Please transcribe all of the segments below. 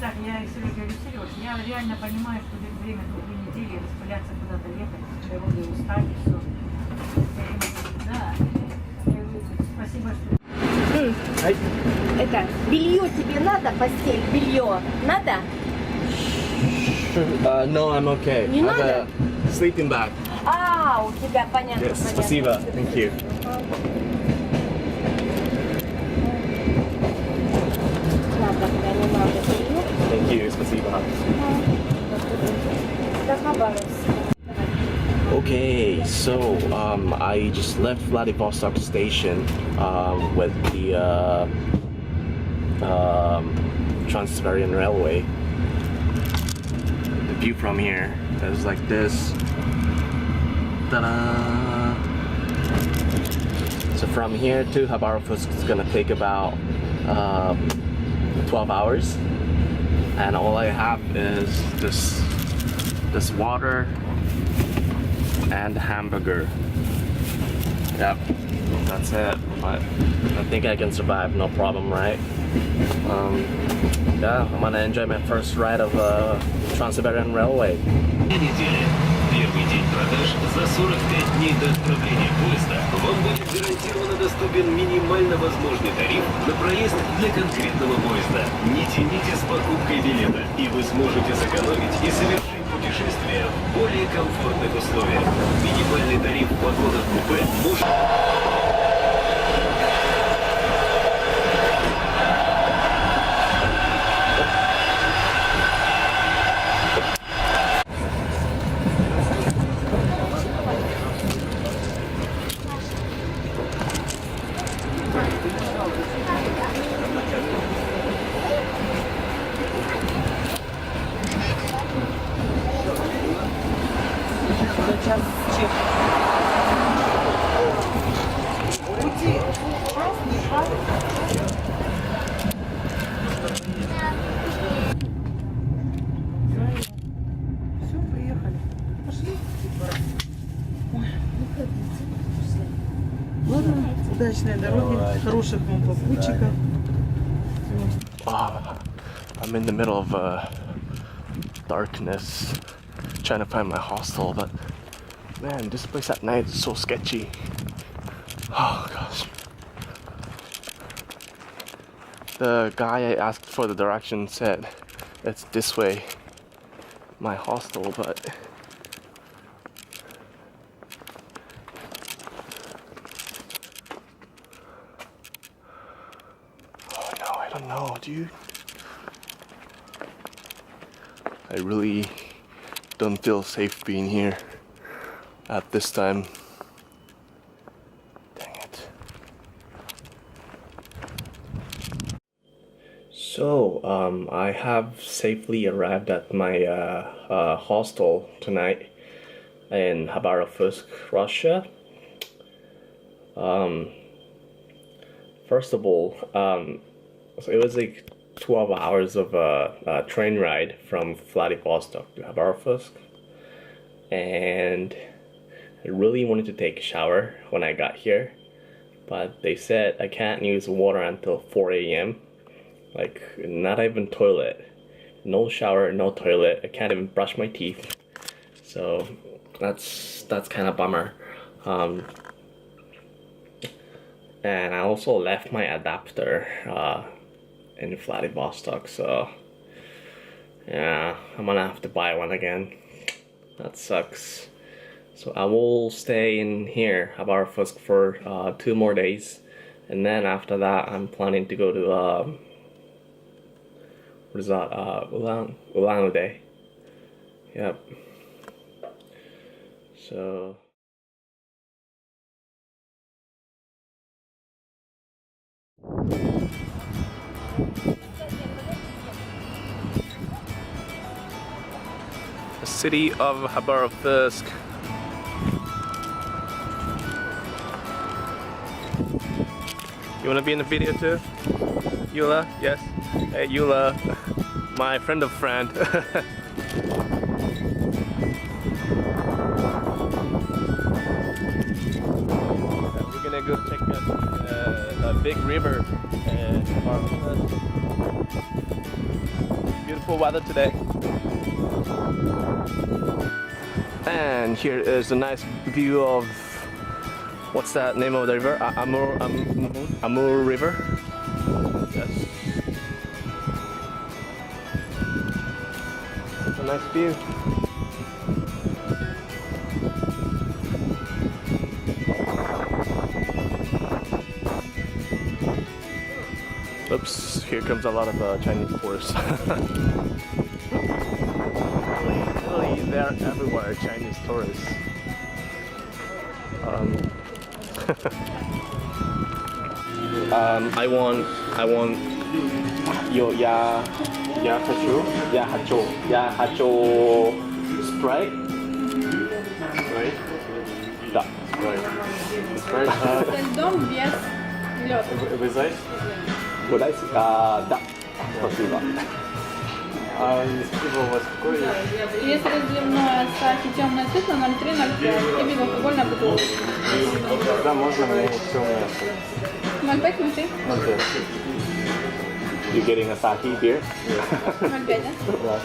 так, я Сереге говорю, Сереж, я реально понимаю, что время 2 недели распыляться куда-то ехать, дороги устать и все. Да. Я говорю, спасибо, что... Это, белье тебе надо, постель, белье надо? No, I'm okay. Не I have надо? a sleeping bag. А, у тебя, понятно, Yes, понятно. спасибо. Thank you. Надо, да, не надо белье. Thank you, спасибо. До Хабаровска. Okay, so I just left Vladivostok station with the Trans-Siberian Railway. The view from here is like this. Ta-da! So from here to Khabarovsk it's gonna take about 12 hours, and all I have is this water and hamburger. Yep, that's it. But I think I can survive, no problem, right? Yeah, I'm gonna enjoy my first ride of Trans-Siberian Railway. Первый день продаж за 45 дней до отправления поезда вам будет гарантированно доступен минимально возможный тариф на проезд для конкретного поезда. Не тяните с покупкой билета, и вы сможете сэкономить и совершить путешествие в более комфортных условиях. Минимальный тариф в вагонах купе может... Сейчас чек. Все, приехали. Пошли. Ладно, удачной дороги, хороших вам попутчиков. I'm in the middle of darkness, trying to find my hostel, but man, this place at night is so sketchy. Oh gosh. The guy I asked for the direction said it's this way, my hostel, but oh no, I don't know, dude. I really don't feel safe being here at this time. Dang it. So, I have safely arrived at my hostel tonight in Khabarovsk, Russia. First of all, so it was like 12 hours of a train ride from Vladivostok to Khabarovsk, and I really wanted to take a shower when I got here, but they said I can't use water until 4 a.m. Like, not even toilet, no shower, no toilet. I can't even brush my teeth, so that's kind of bummer. And I also left my adapter in Vladivostok, so yeah, I'm gonna have to buy one again. That sucks. So I will stay in here, Khabarovsk, for 2 more days, and then after that I'm planning to go to what is that, Ulan-Ude. Yep. So the city of Khabarovsk. You wanna be in the video too? Yula? Yes? Hey Yula, my friend of friend. We're gonna go check out a big river and beautiful beautiful weather today. And here is a nice view of, what's that name of the river? Amur River. Yes. It's a nice view. Oops, here comes a lot of Chinese tourists. really, they're everywhere, Chinese tourists. I want your hacho Sprite. Right? Да. Right. Right. Льдом без лед. With ice? Would I say? Да. Спасибо. А из пива у вас какой? Есть разливное с темной цифрой 0,3-0,5. И безалкогольная бутылка. Да, можно мне темное. 0,5-0,3. You getting Asahi beer? 0,5, да?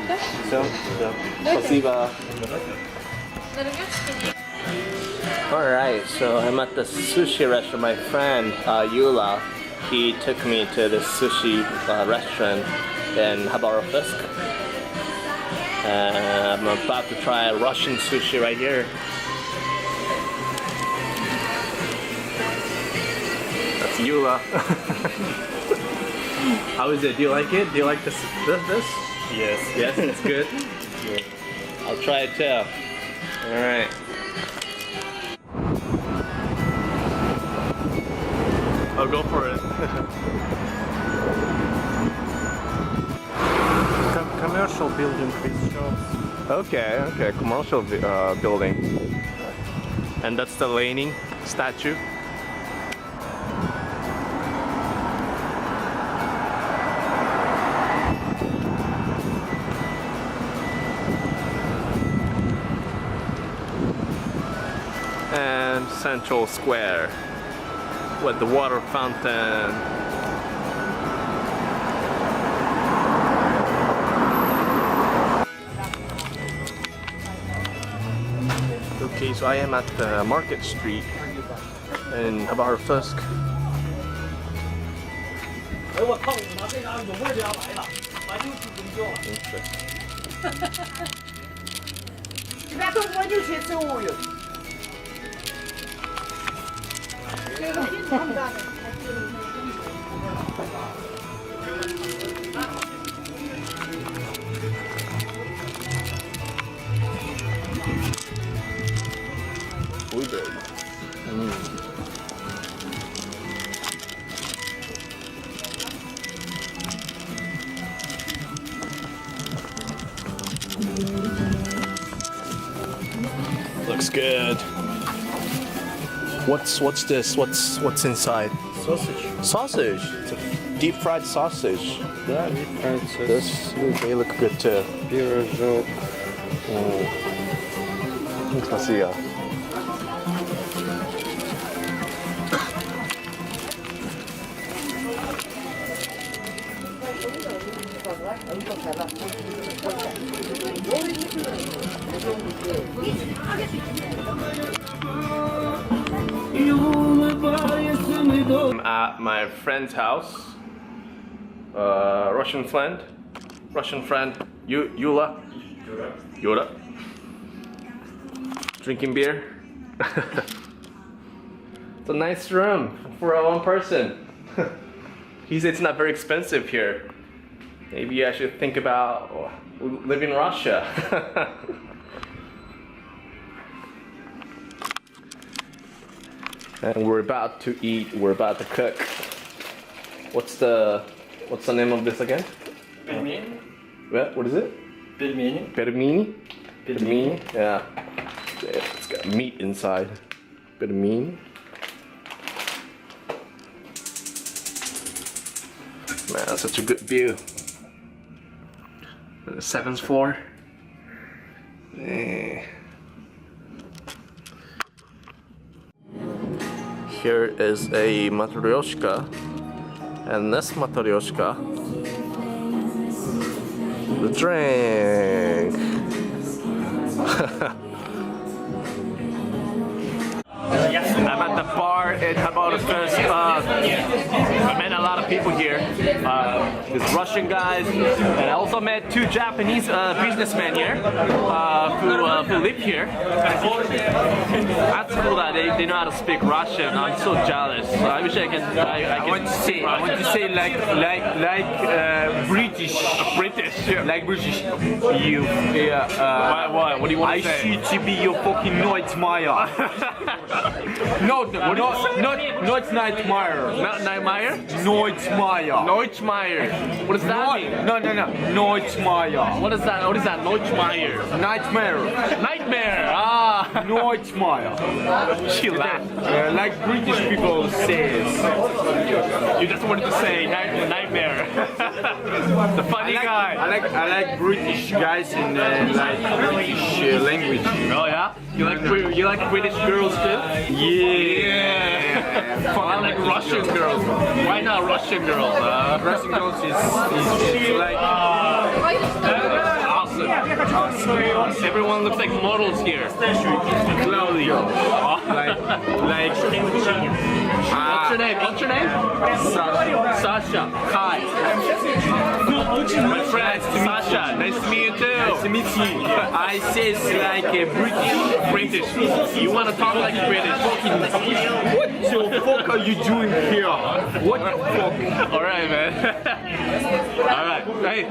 Да. Все? Да. Спасибо. Alright, so I'm at the sushi restaurant. My friend Yula, he took me to this sushi restaurant in Khabarovsk. I'm about to try Russian sushi right here. That's Yula. How is it? Do you like it? Do you like this? Yes. Yes, it's good. Yeah. I'll try it too. Alright. I'll go for it. Commercial building with shops. Okay, commercial building. And that's the Lenin statue. And Central Square with the water fountain. Okay, so I am at the Market Street in Khabarovsk. Looks good. What's this? What's inside? Sausage. Sausage. It's a deep fried sausage. Да, deep fried sausage. This they look good too. Пирожок. Спасибо. I'm at my friend's house. Russian friend, Yula. Drinking beer. It's a nice room for one person. He said it's not very expensive here. Maybe I should think about living in Russia. And we're about to eat. We're about to cook. What's the name of this again? Пельмени. What is it? Пельмени. Pelmeni? Pelmeni? Yeah. It's got meat inside. Pelmeni. Man, that's such a good view. The 7th floor. Here is a matryoshka, and this matryoshka the drink. I'm at the bar in Khabarovsk. I met a lot of people here. There's Russian guys, and I also met two Japanese businessmen here who live here. That's cool that they know how to speak Russian. I'm so jealous. I wish I can. I want to say like British. Like British. You. What do you want to say? I should be your fucking Nightmare. No, not Nightmare. Not Nightmare? Nightmare. Nightmare. What does that mean? No. Nightmare. What is that? What is that? Nightmare. Nightmare. Nightmare. Ah. Nightmare. She laughed. Like British people say. You just wanted to say nightmare. The funny guy. I like British guys in like British language. Oh yeah? You like British girls too? Yeah. I like Russian girls. Why not Russian girls? Russian girls is like awesome. Everyone looks like models here. Claudio. Like. What's your name? What's your name? Sasha. Hi. My friend Sasha. Nice to meet you too. Nice to meet you. I say it's like a British. You want to talk like British? What the fuck are you doing here? What the fuck? Alright, man. Alright. Hey.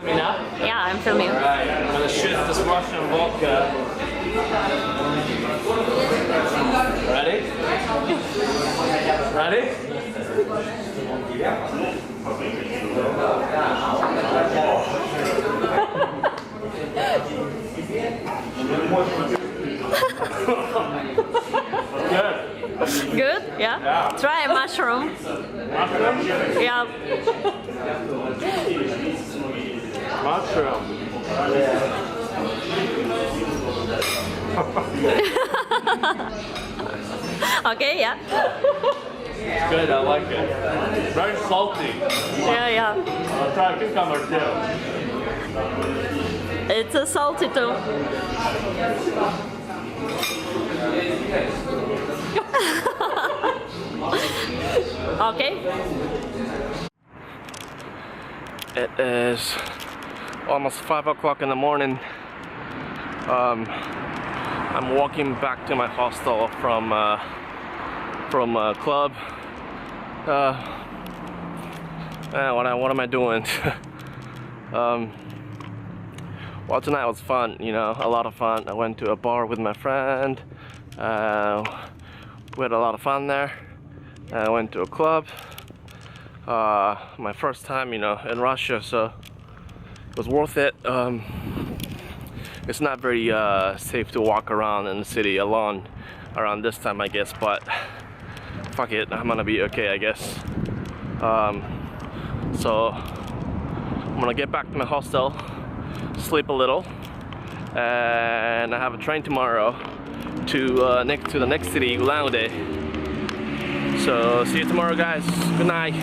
Me now? Yeah, I'm filming. Alright, I'm gonna shoot this Russian vodka. Ready? Ready? Good. Good? Yeah? Try a mushroom. Mushroom? Yeah. Mushroom. Okay, yeah. It's good, I like it. Very salty. Yeah. I'll try a cucumber too. It's a salty too. Okay. It is almost 5 o'clock in the morning. I'm walking back to my hostel from a club. What am I doing? Well, tonight was fun, you know, a lot of fun. I went to a bar with my friend. We had a lot of fun there. I went to a club. My first time, you know, in Russia, so it was worth it. It's not very safe to walk around in the city alone around this time, I guess, but fuck it, I'm gonna be okay, I guess. So I'm gonna get back to my hostel, sleep a little, and I have a train tomorrow to the next city, Ulaude. So see you tomorrow, guys. Good night.